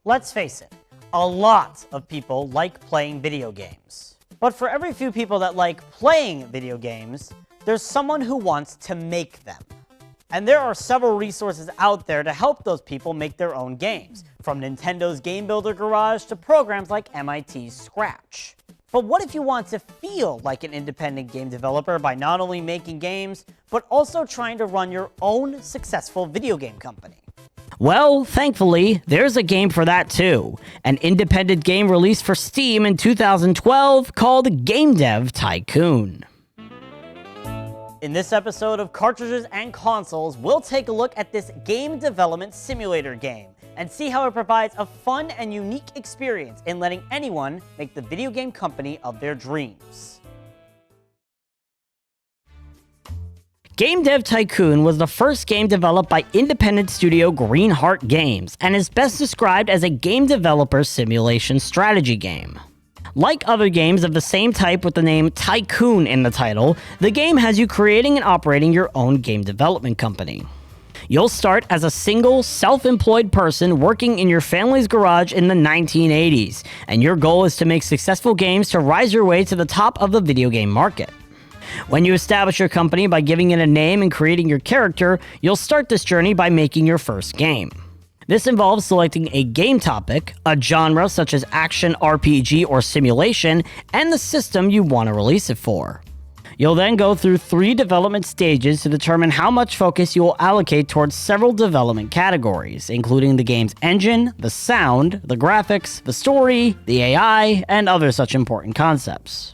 Let's face it, a lot of people like playing video games. But for every few people that like playing video games, there's someone who wants to make them. And there are several resources out there to help those people make their own games, from Nintendo's Game Builder Garage to programs like MIT's Scratch. But what if you want to feel like an independent game developer by not only making games, but also trying to run your own successful video game company? Well, thankfully, there's a game for that too. An independent game released for Steam in 2012 called Game Dev Tycoon. In this episode of Cartridges and Consoles, we'll take a look at this game development simulator game and see how it provides a fun and unique experience in letting anyone make the video game company of their dreams. Game Dev Tycoon was the first game developed by independent studio Greenheart Games and is best described as a game developer simulation strategy game. Like other games of the same type with the name Tycoon in the title, the game has you creating and operating your own game development company. You'll start as a single, self-employed person working in your family's garage in the 1980s, and your goal is to make successful games to rise your way to the top of the video game market. When you establish your company by giving it a name and creating your character, you'll start this journey by making your first game. This involves selecting a game topic, a genre such as action, RPG, or simulation, and the system you want to release it for. You'll then go through 3 development stages to determine how much focus you will allocate towards several development categories, including the game's engine, the sound, the graphics, the story, the AI, and other such important concepts.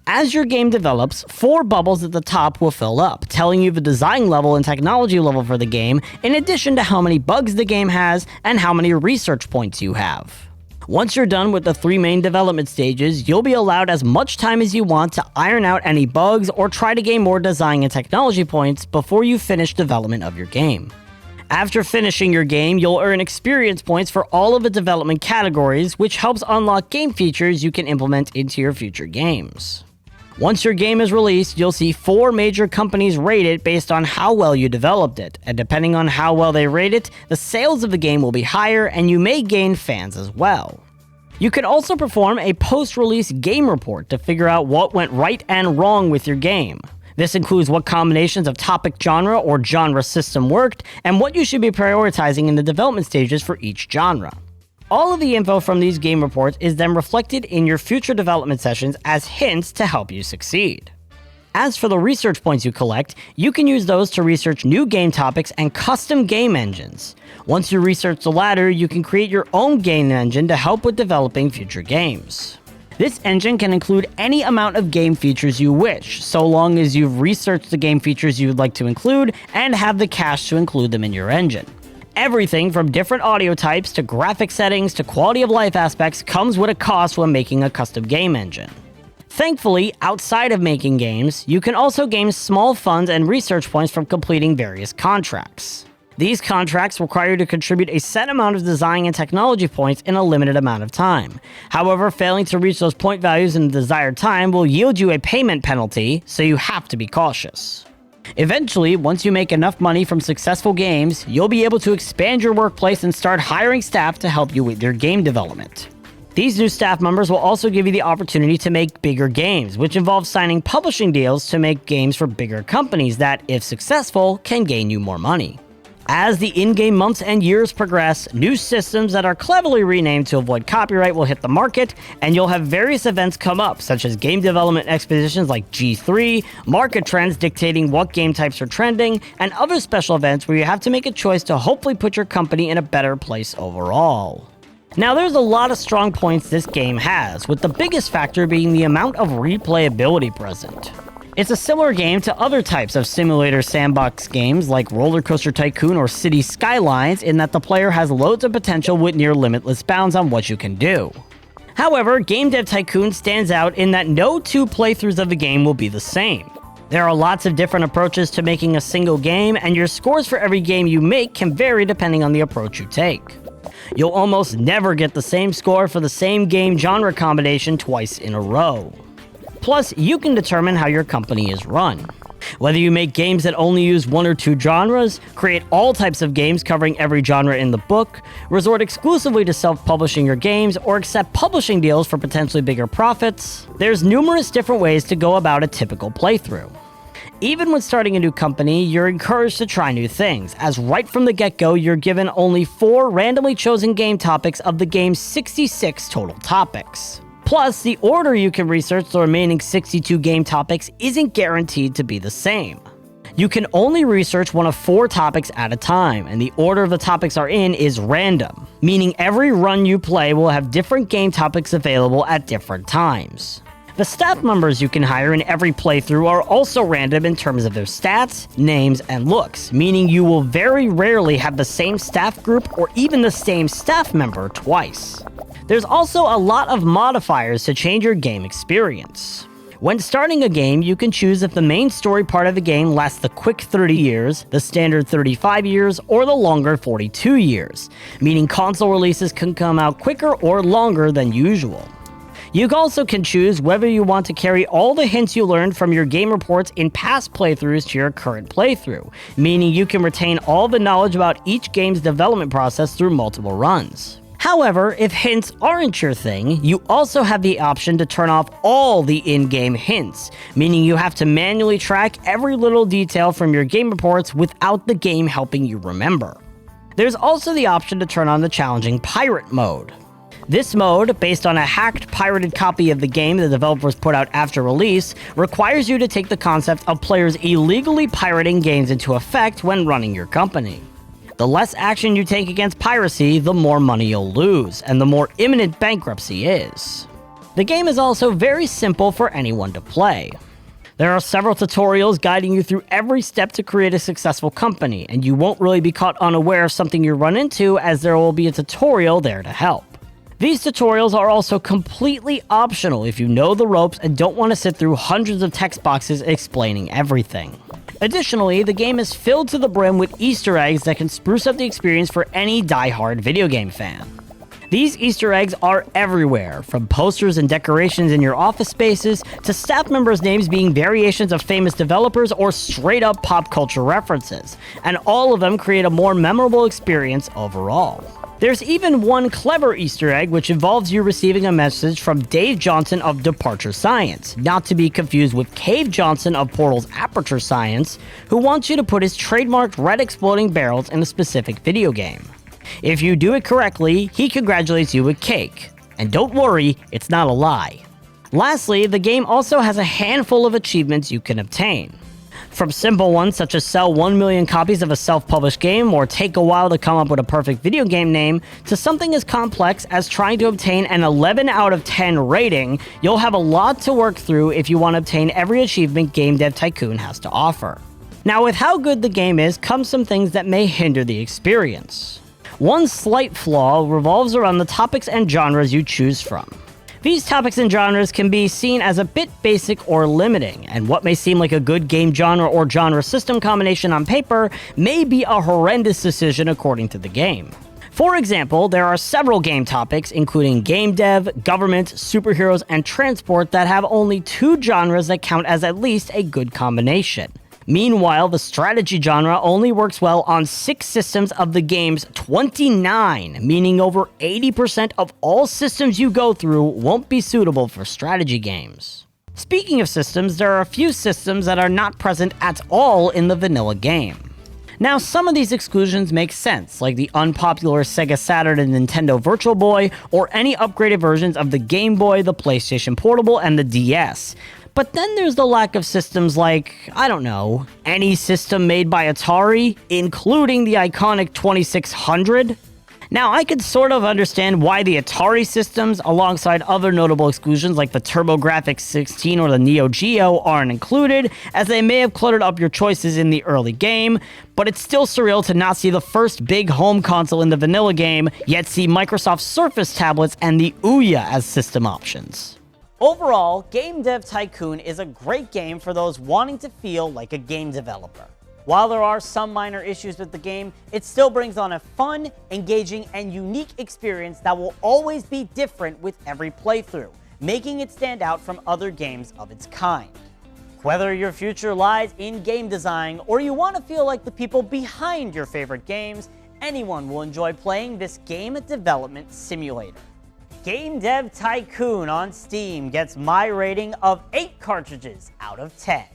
As your game develops, 4 bubbles at the top will fill up, telling you the design level and technology level for the game, in addition to how many bugs the game has and how many research points you have. Once you're done with the 3 main development stages, you'll be allowed as much time as you want to iron out any bugs or try to gain more design and technology points before you finish development of your game. After finishing your game, you'll earn experience points for all of the development categories, which helps unlock game features you can implement into your future games. Once your game is released, you'll see 4 major companies rate it based on how well you developed it, and depending on how well they rate it, the sales of the game will be higher and you may gain fans as well. You can also perform a post-release game report to figure out what went right and wrong with your game. This includes what combinations of topic genre or genre system worked, and what you should be prioritizing in the development stages for each genre. All of the info from these game reports is then reflected in your future development sessions as hints to help you succeed. As for the research points you collect, you can use those to research new game topics and custom game engines. Once you research the latter, you can create your own game engine to help with developing future games. This engine can include any amount of game features you wish, so long as you've researched the game features you would like to include and have the cash to include them in your engine. Everything from different audio types to graphic settings to quality of life aspects comes with a cost when making a custom game engine. Thankfully, outside of making games, you can also gain small funds and research points from completing various contracts. These contracts require you to contribute a set amount of design and technology points in a limited amount of time. However, failing to reach those point values in the desired time will yield you a payment penalty, so you have to be cautious. Eventually, once you make enough money from successful games, you'll be able to expand your workplace and start hiring staff to help you with your game development. These new staff members will also give you the opportunity to make bigger games, which involves signing publishing deals to make games for bigger companies that, if successful, can gain you more money. As the in-game months and years progress, new systems that are cleverly renamed to avoid copyright will hit the market, and you'll have various events come up, such as game development expeditions like G3, market trends dictating what game types are trending, and other special events where you have to make a choice to hopefully put your company in a better place overall. Now, there's a lot of strong points this game has, with the biggest factor being the amount of replayability present. It's a similar game to other types of simulator-sandbox games like Roller Coaster Tycoon or City Skylines in that the player has loads of potential with near limitless bounds on what you can do. However, Game Dev Tycoon stands out in that no 2 playthroughs of the game will be the same. There are lots of different approaches to making a single game, and your scores for every game you make can vary depending on the approach you take. You'll almost never get the same score for the same game genre combination twice in a row. Plus, you can determine how your company is run. Whether you make games that only use one or two genres, create all types of games covering every genre in the book, resort exclusively to self-publishing your games, or accept publishing deals for potentially bigger profits, there's numerous different ways to go about a typical playthrough. Even when starting a new company, you're encouraged to try new things, as right from the get-go you're given only 4 randomly chosen game topics of the game's 66 total topics. Plus, the order you can research the remaining 62 game topics isn't guaranteed to be the same. You can only research one of 4 topics at a time, and the order the topics are in is random, meaning every run you play will have different game topics available at different times. The staff members you can hire in every playthrough are also random in terms of their stats, names, and looks, meaning you will very rarely have the same staff group or even the same staff member twice. There's also a lot of modifiers to change your game experience. When starting a game, you can choose if the main story part of the game lasts the quick 30 years, the standard 35 years, or the longer 42 years, meaning console releases can come out quicker or longer than usual. You also can choose whether you want to carry all the hints you learned from your game reports in past playthroughs to your current playthrough, meaning you can retain all the knowledge about each game's development process through multiple runs. However, if hints aren't your thing, you also have the option to turn off all the in-game hints, meaning you have to manually track every little detail from your game reports without the game helping you remember. There's also the option to turn on the challenging pirate mode. This mode, based on a hacked, pirated copy of the game the developers put out after release, requires you to take the concept of players illegally pirating games into effect when running your company. The less action you take against piracy, the more money you'll lose, and the more imminent bankruptcy is. The game is also very simple for anyone to play. There are several tutorials guiding you through every step to create a successful company, and you won't really be caught unaware of something you run into, as there will be a tutorial there to help. These tutorials are also completely optional if you know the ropes and don't want to sit through hundreds of text boxes explaining everything. Additionally, the game is filled to the brim with Easter eggs that can spruce up the experience for any die-hard video game fan. These Easter eggs are everywhere, from posters and decorations in your office spaces, to staff members' names being variations of famous developers or straight-up pop culture references, and all of them create a more memorable experience overall. There's even one clever Easter egg which involves you receiving a message from Dave Johnson of Departure Science, not to be confused with Cave Johnson of Portal's Aperture Science, who wants you to put his trademarked red exploding barrels in a specific video game. If you do it correctly, he congratulates you with cake. And don't worry, it's not a lie. Lastly, the game also has a handful of achievements you can obtain. From simple ones such as sell 1 million copies of a self-published game or take a while to come up with a perfect video game name, to something as complex as trying to obtain an 11 out of 10 rating, you'll have a lot to work through if you want to obtain every achievement Game Dev Tycoon has to offer. Now, with how good the game is comes some things that may hinder the experience. One slight flaw revolves around the topics and genres you choose from. These topics and genres can be seen as a bit basic or limiting, and what may seem like a good game genre or genre system combination on paper may be a horrendous decision according to the game. For example, there are several game topics, including game dev, government, superheroes, and transport, that have only 2 genres that count as at least a good combination. Meanwhile, the strategy genre only works well on 6 systems of the game's 29, meaning over 80% of all systems you go through won't be suitable for strategy games. Speaking of systems, there are a few systems that are not present at all in the vanilla game. Now, some of these exclusions make sense, like the unpopular Sega Saturn and Nintendo Virtual Boy, or any upgraded versions of the Game Boy, the PlayStation Portable, and the DS. But then there's the lack of systems like, I don't know, any system made by Atari, including the iconic 2600? Now, I could sort of understand why the Atari systems, alongside other notable exclusions like the TurboGrafx 16 or the Neo Geo, aren't included, as they may have cluttered up your choices in the early game, but it's still surreal to not see the first big home console in the vanilla game, yet see Microsoft Surface tablets and the Ouya as system options. Overall, Game Dev Tycoon is a great game for those wanting to feel like a game developer. While there are some minor issues with the game, it still brings on a fun, engaging, and unique experience that will always be different with every playthrough, making it stand out from other games of its kind. Whether your future lies in game design or you want to feel like the people behind your favorite games, anyone will enjoy playing this game development simulator. Game Dev Tycoon on Steam gets my rating of 8 cartridges out of 10.